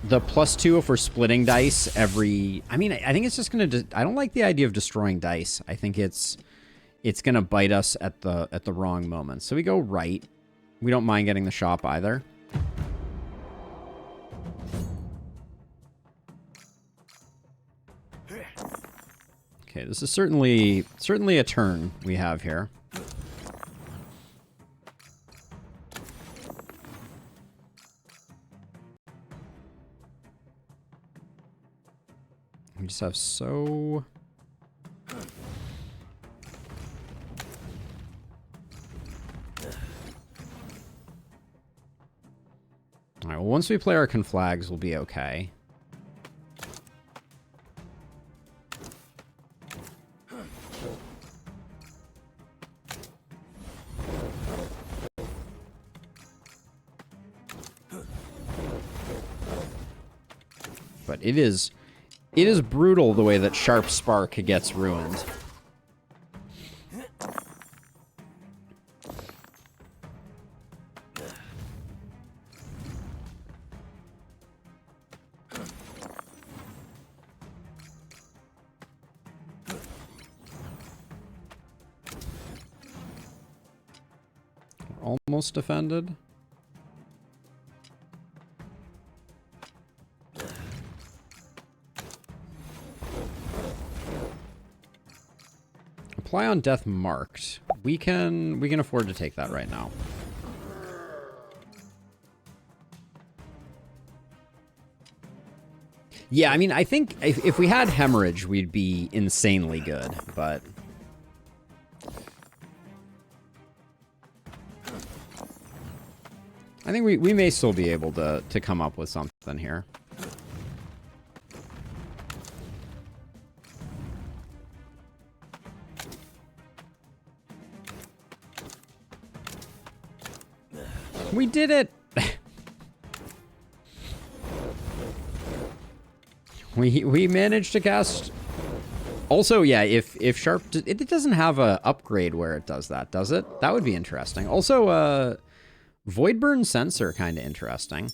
The +2 if we're splitting dice every... I mean, I think it's just going to... I don't like the idea of destroying dice. I think it's going to bite us at the wrong moment. So we go right. We don't mind getting the shop either. Okay, this is certainly a turn we have here. We just have so... Alright, well, once we play our conflags, we'll be okay. But it is brutal the way that Sharp Spark gets ruined. Almost defended. Apply on death marked. We can afford to take that right now. Yeah, I mean, I think if we had hemorrhage, we'd be insanely good, but I think we may still be able to come up with something here. We did it! we managed to cast... Also, yeah, if Sharp... It doesn't have a upgrade where it does that, does it? That would be interesting. Also, Voidburn Sensor, kind of interesting.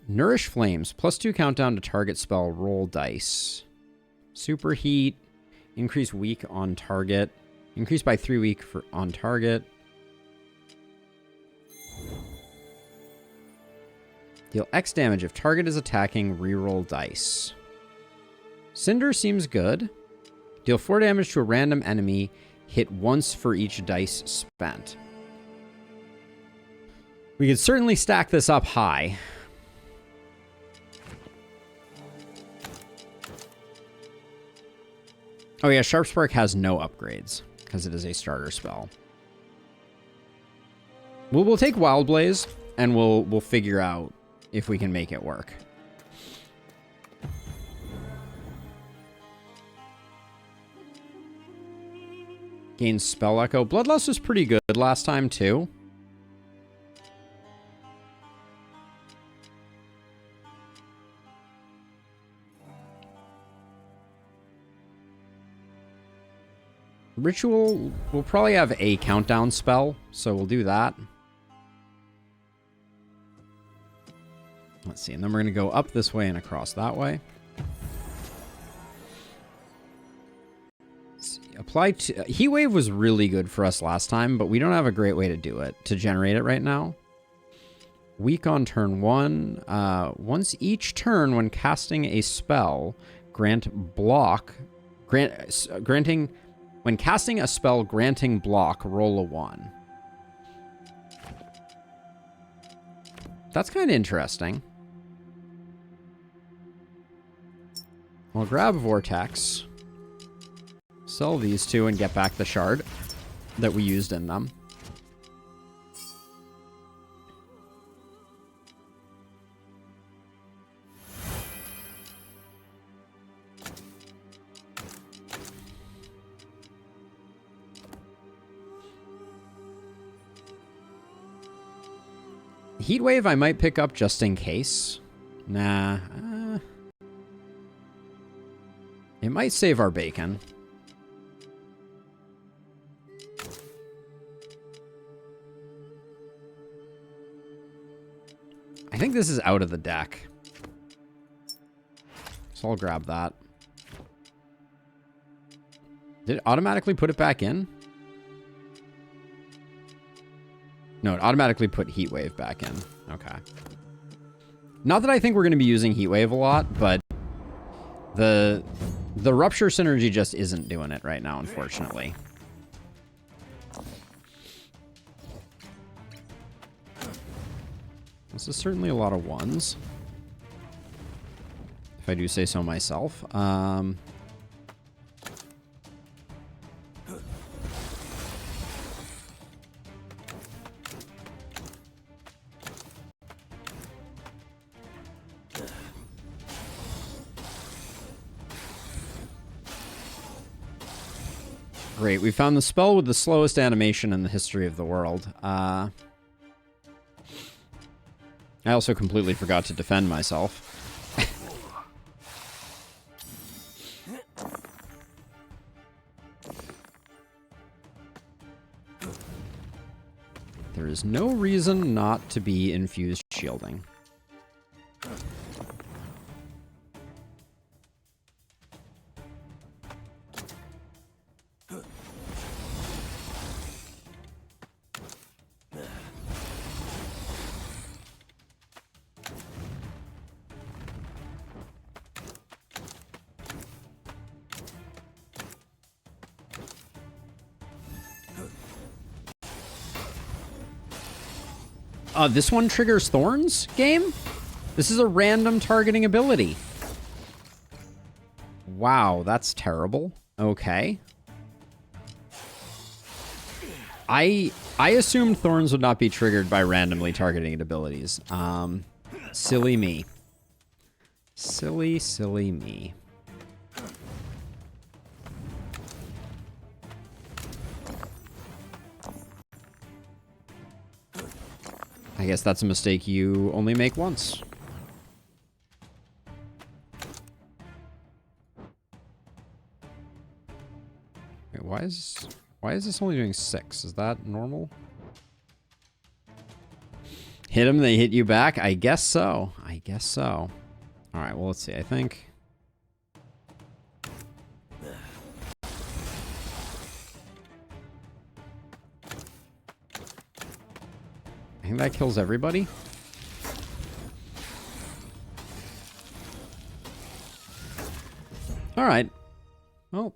Nourish Flames, +2 countdown to target spell, roll dice. Superheat, increase weak on target. Increase by 3 weak on target. Deal X damage if target is attacking, reroll dice. Cinder seems good. Deal 4 damage to a random enemy, hit once for each dice spent. We could certainly stack this up high. Oh yeah, Sharp Spark has no upgrades, because it is a starter spell. We'll take Wild Blaze, and we'll figure out if we can make it work. Gain Spell Echo. Bloodlust was pretty good last time, too. Ritual, we'll probably have a countdown spell, so we'll do that. Let's see, and then we're going to go up this way and across that way. Let's see, apply to... Heatwave was really good for us last time, but we don't have a great way to do it, to generate it right now. Weak on turn 1. Once each turn when casting a spell, granting... When casting a spell granting block, roll a 1. That's kind of interesting. I'll grab Vortex, sell these two, and get back the shard that we used in them. Heatwave I might pick up just in case. Nah. It might save our bacon. I think this is out of the deck. So I'll grab that. Did it automatically put it back in? No, it automatically put Heatwave back in. Okay. Not that I think we're going to be using Heatwave a lot, but the Rupture synergy just isn't doing it right now, unfortunately. This is certainly a lot of ones, if I do say so myself. Great, we found the spell with the slowest animation in the history of the world. I also completely forgot to defend myself. There is no reason not to be infused shielding. This one triggers Thorns, game? This is a random targeting ability. Wow, that's terrible. Okay. I assumed Thorns would not be triggered by randomly targeting abilities. Silly me. Silly, silly me. I guess that's a mistake you only make once. Wait, why is this only doing 6? Is that normal? Hit them, they hit you back? I guess so. I guess so. All right, well, let's see. I think that kills everybody. All right. Well,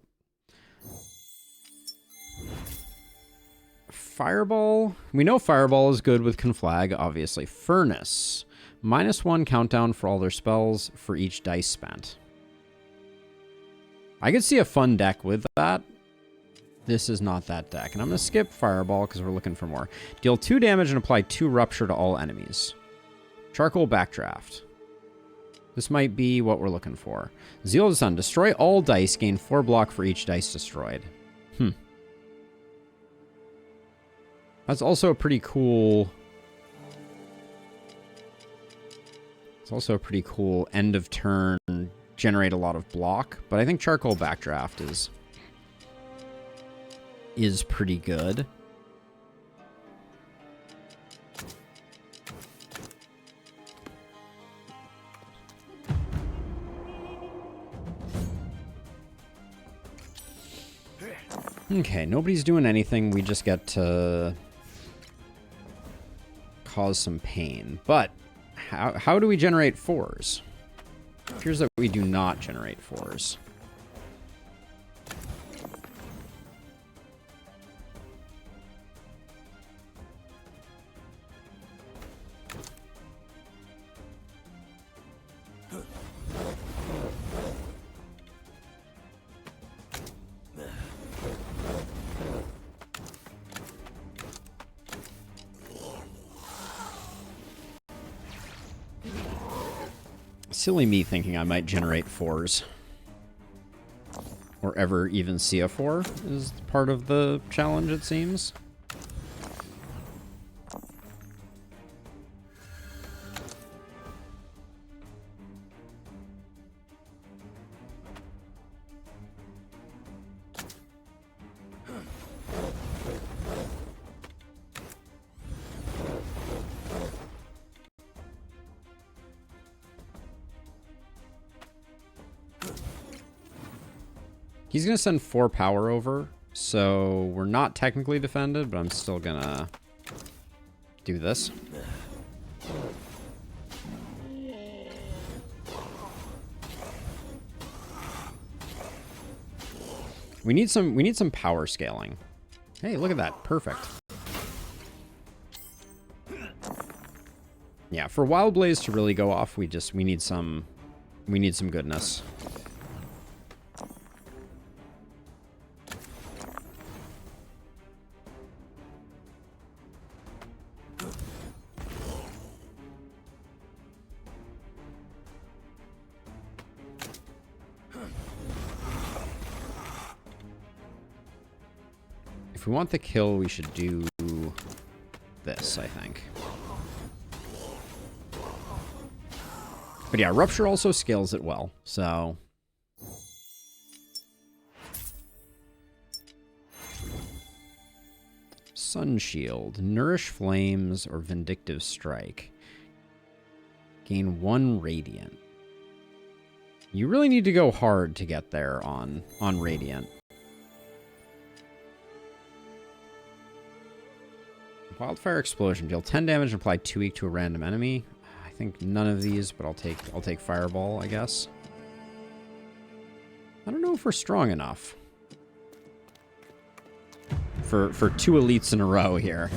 Fireball. We know Fireball is good with Conflag, obviously. Furnace. -1 countdown for all their spells for each dice spent. I could see a fun deck with that. This is not that deck. And I'm going to skip Fireball because we're looking for more. Deal 2 damage and apply 2 Rupture to all enemies. Charcoal Backdraft. This might be what we're looking for. Zeal of the Sun. Destroy all dice. Gain 4 block for each dice destroyed. That's also a pretty cool... It's also a pretty cool end of turn, generate a lot of block. But I think Charcoal Backdraft is pretty good. Okay, nobody's doing anything. We just get to cause some pain. But how do we generate 4s? It appears that we do not generate 4s. Silly me thinking I might generate 4s. Or ever even see a 4 is part of the challenge, it seems. He's going to send 4 power over, so we're not technically defended, but I'm still going to do this. We need some power scaling. Hey, look at that. Perfect. Yeah, for Wild Blaze to really go off, we need some goodness. If we want the kill, we should do this, I think. But yeah, Rupture also scales it well, so... Sun Shield, Nourish Flames, or Vindictive Strike. Gain 1 Radiant. You really need to go hard to get there on Radiant. Wildfire Explosion, deal 10 damage and apply 2 weak to a random enemy. I think none of these, but I'll take Fireball, I guess. I don't know if we're strong enough for 2 elites in a row here.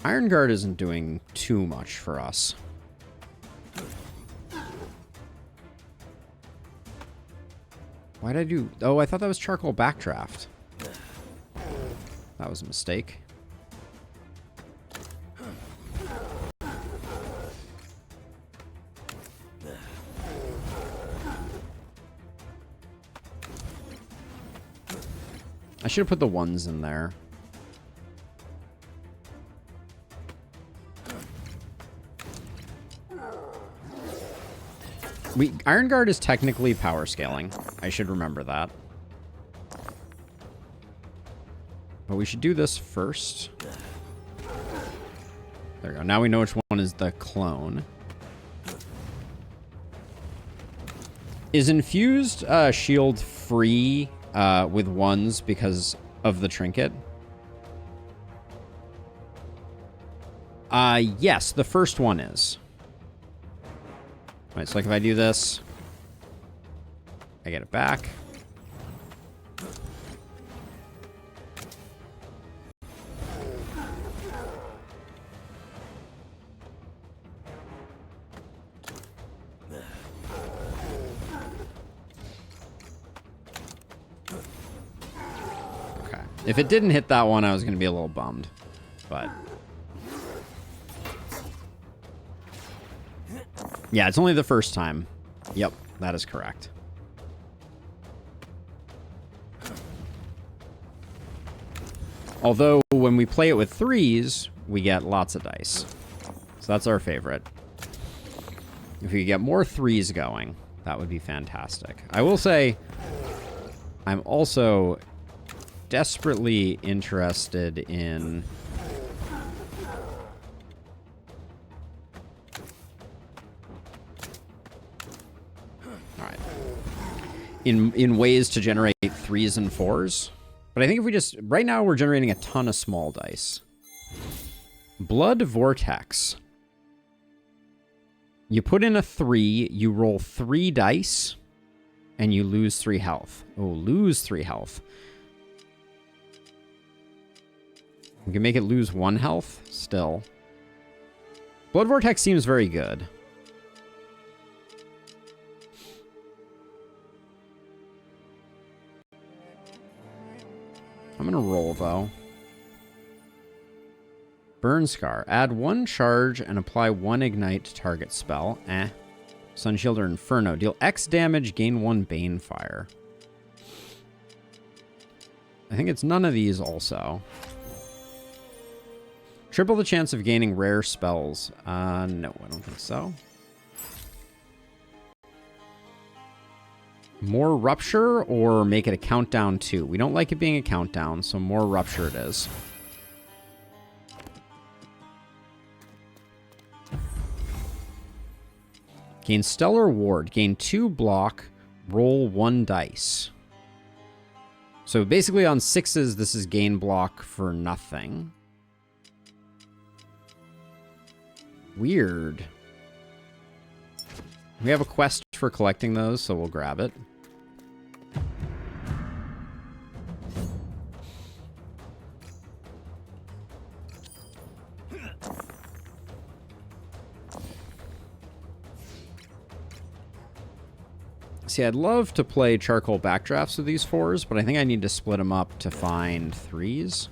Iron Guard isn't doing too much for us. Why'd I do... Oh, I thought that was Charcoal Backdraft. That was a mistake. I should have put the 1s in there. Iron Guard is technically power scaling. I should remember that. But we should do this first. There we go. Now we know which one is the clone. Is Infused Shield free with 1s because of the trinket? Yes, the first one is. Right, so like if I do this, I get it back. Okay. If it didn't hit that one, I was going to be a little bummed, but... Yeah, it's only the first time. Yep, that is correct. Although, when we play it with 3s, we get lots of dice. So that's our favorite. If we get more 3s going, that would be fantastic. I will say, I'm also desperately interested in... In ways to generate 3s and 4s. But I think if we just... Right now, we're generating a ton of small dice. Blood Vortex. You put in a 3, you roll 3 dice, and you lose 3 health. Oh, lose 3 health. We can make it lose 1 health, still. Blood Vortex seems very good. I'm gonna roll, though. Burn Scar. Add 1 charge and apply 1 ignite to target spell. Sun Shield or Inferno. Deal X damage, gain 1 Bane Fire. I think it's none of these also. Triple the chance of gaining rare spells. No, I don't think so. More Rupture or make it a countdown too? We don't like it being a countdown, so more Rupture it is. Gain Stellar Ward. Gain 2 block. Roll 1 dice. So basically on 6s, this is gain block for nothing. Weird. We have a quest for collecting those, so we'll grab it. See, I'd love to play charcoal backdrafts with these 4s, but I think I need to split them up to find 3s.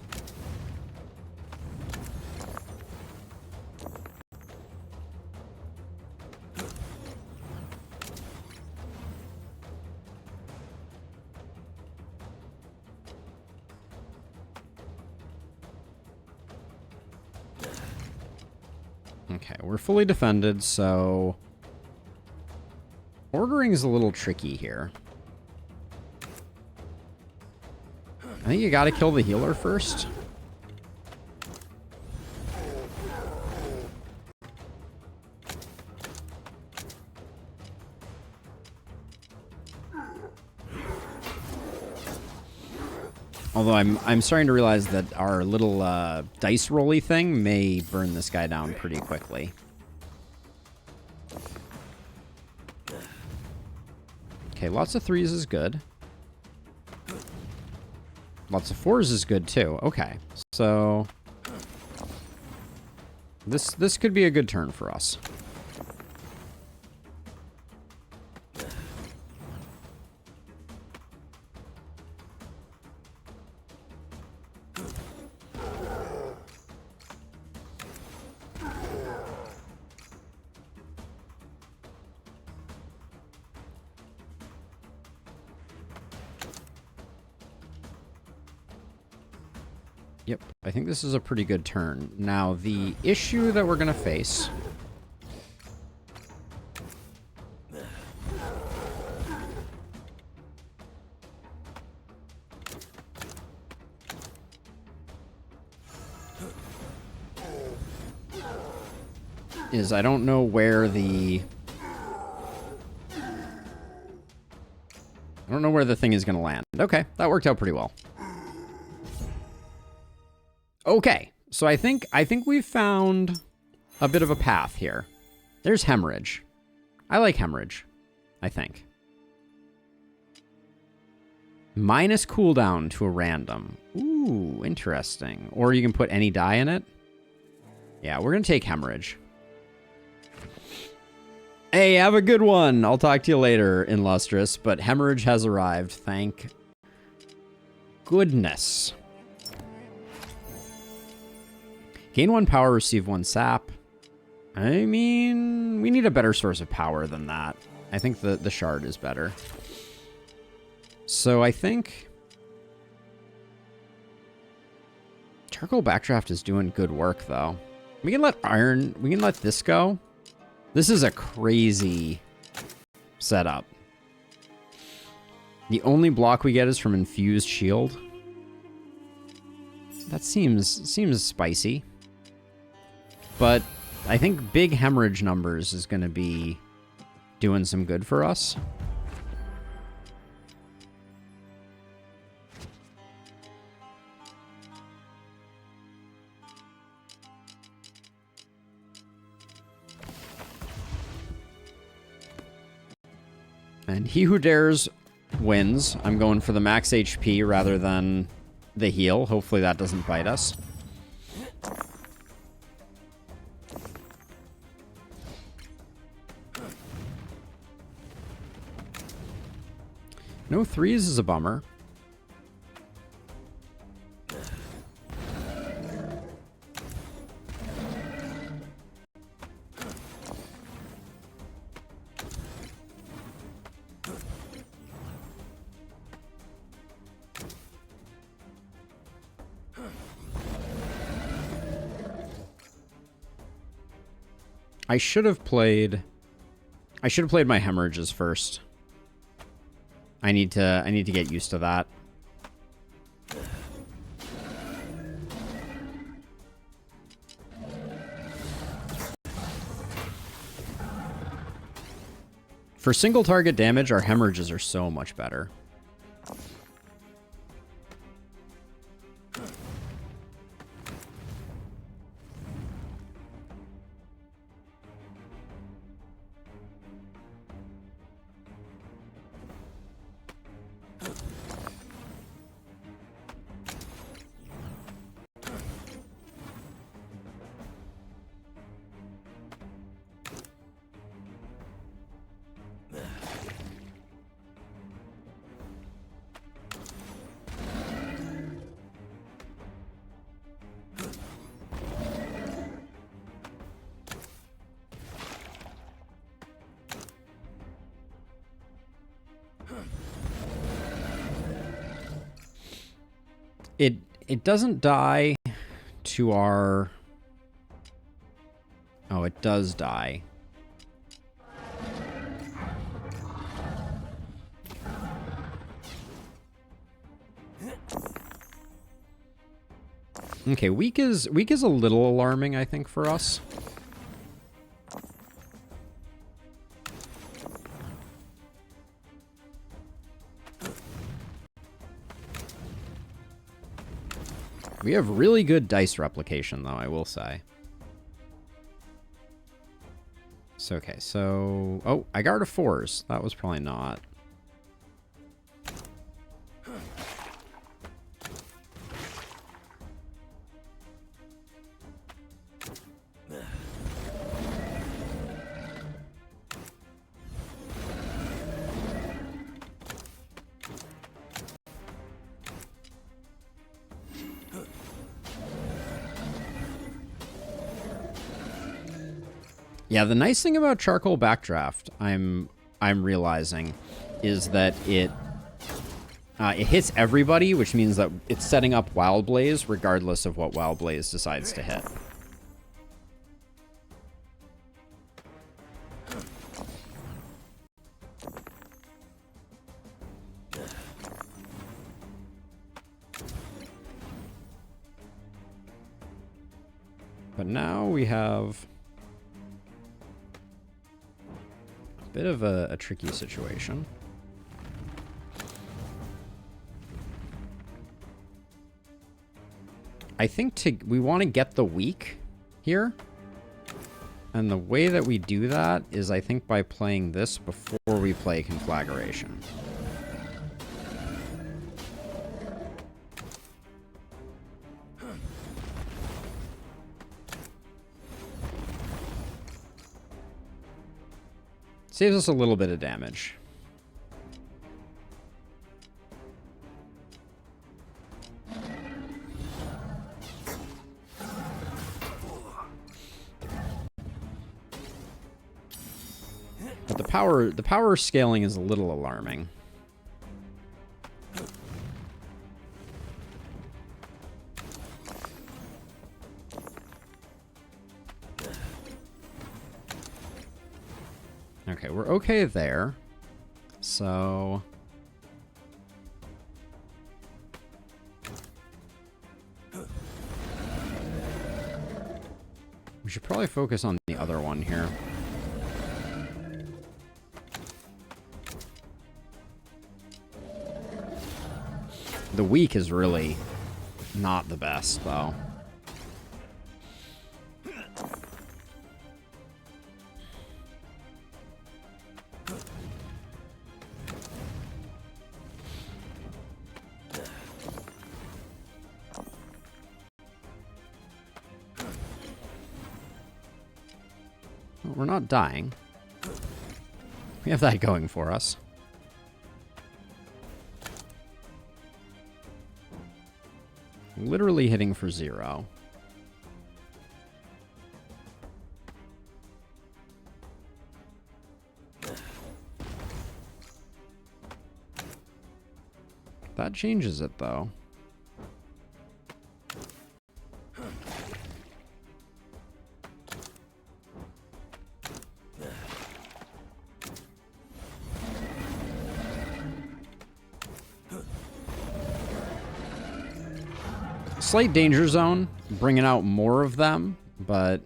Okay, we're fully defended, so ordering is a little tricky here. I think you gotta kill the healer first. Although I'm starting to realize that our little dice rolly thing may burn this guy down pretty quickly. Okay, lots of 3s is good. Lots of 4s is good too. Okay, so this could be a good turn for us. Yep, I think this is a pretty good turn. Now, the issue that we're going to face is I don't know where the thing is going to land. Okay, that worked out pretty well. Okay, so I think we've found a bit of a path here. There's Hemorrhage. I like Hemorrhage, I think. Minus cooldown to a random. Ooh, interesting. Or you can put any die in it. Yeah, we're going to take Hemorrhage. Hey, have a good one. I'll talk to you later, Illustrious, but Hemorrhage has arrived. Thank goodness. Gain 1 power, receive 1 sap. I mean, we need a better source of power than that. I think the shard is better. So I think charcoal backdraft is doing good work, though. We can let this go. This is a crazy setup. The only block we get is from infused shield. That seems spicy. But I think big hemorrhage numbers is going to be doing some good for us. And he who dares wins. I'm going for the max HP rather than the heal. Hopefully that doesn't bite us. No 3s is a bummer. I should have played my hemorrhages first. I need to get used to that. For single target damage, our hemorrhages are so much better. It doesn't die to our... Oh, it does die. Okay, weak is a little alarming, I think, for us. We have really good dice replication, though, I will say. So, okay, so... Oh, I got a 4s. That was probably not. Yeah, the nice thing about Charcoal Backdraft, I'm realizing, is that it hits everybody, which means that it's setting up Wild Blaze regardless of what Wild Blaze decides to hit. But now we have a bit of a tricky situation. I think we want to get the weak here. And the way that we do that is, I think, by playing this before we play Conflagration. Saves us a little bit of damage. But the power scaling is a little alarming. Okay, we're okay there. So... we should probably focus on the other one here. The weak is really not the best, though. We're not dying. We have that going for us. Literally hitting for 0. That changes it, though. slight danger zone, bringing out more of them, but...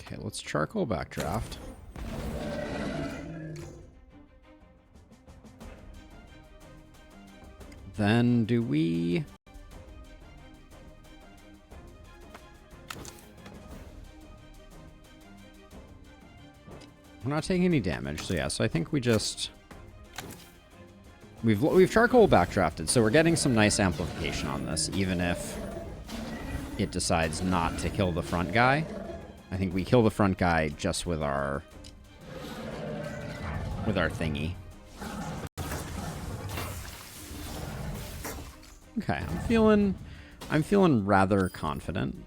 Okay, let's charcoal backdraft. Then do we... We're not taking any damage, so yeah, so I think we just... We've charcoal backdrafted, so we're getting some nice amplification on this, even if it decides not to kill the front guy. I think we kill the front guy just with our thingy. Okay, I'm feeling rather confident.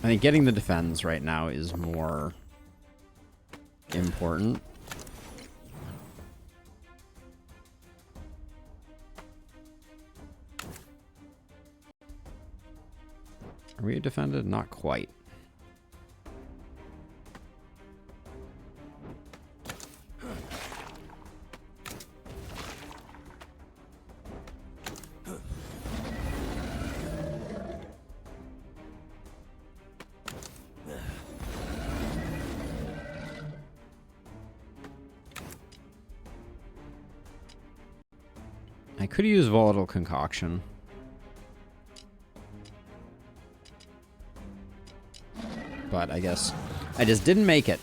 I think getting the defense right now is more important. Are we defended? Not quite. I could use volatile concoction. But I guess I just didn't make it.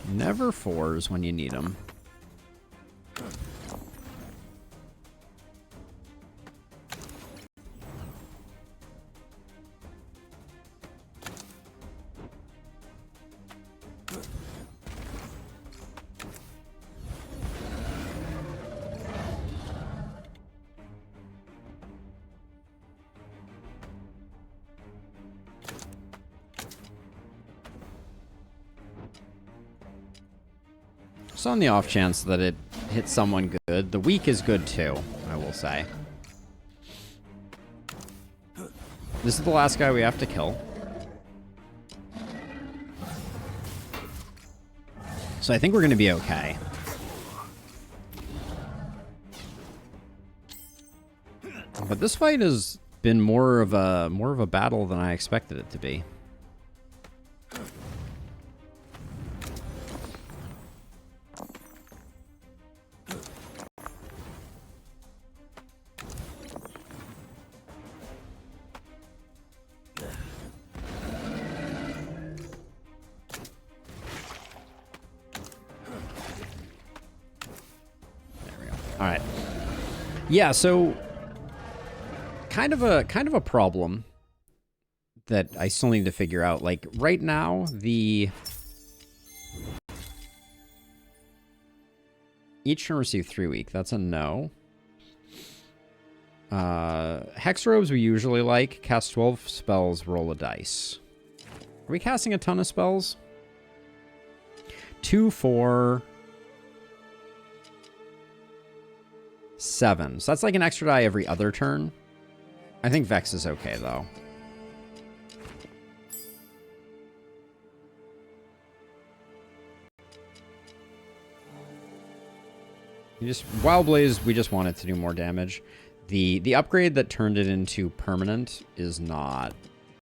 Never fours when you need them. So on the off chance that it hits someone good, the weak is good too, I will say. This is the last guy we have to kill. So I think we're going to be okay. But this fight has been more of a battle than I expected it to be. All right. Yeah, so kind of a problem that I still need to figure out. Like right now, each turn receive 3 weak. That's a no. Hex robes we usually like. Cast 12 spells, roll a dice. Are we casting a ton of spells? 2, 4, 7. So that's like an extra die every other turn. I think Vex is okay, though. Wild Blaze, we just want it to do more damage. The upgrade that turned it into permanent is not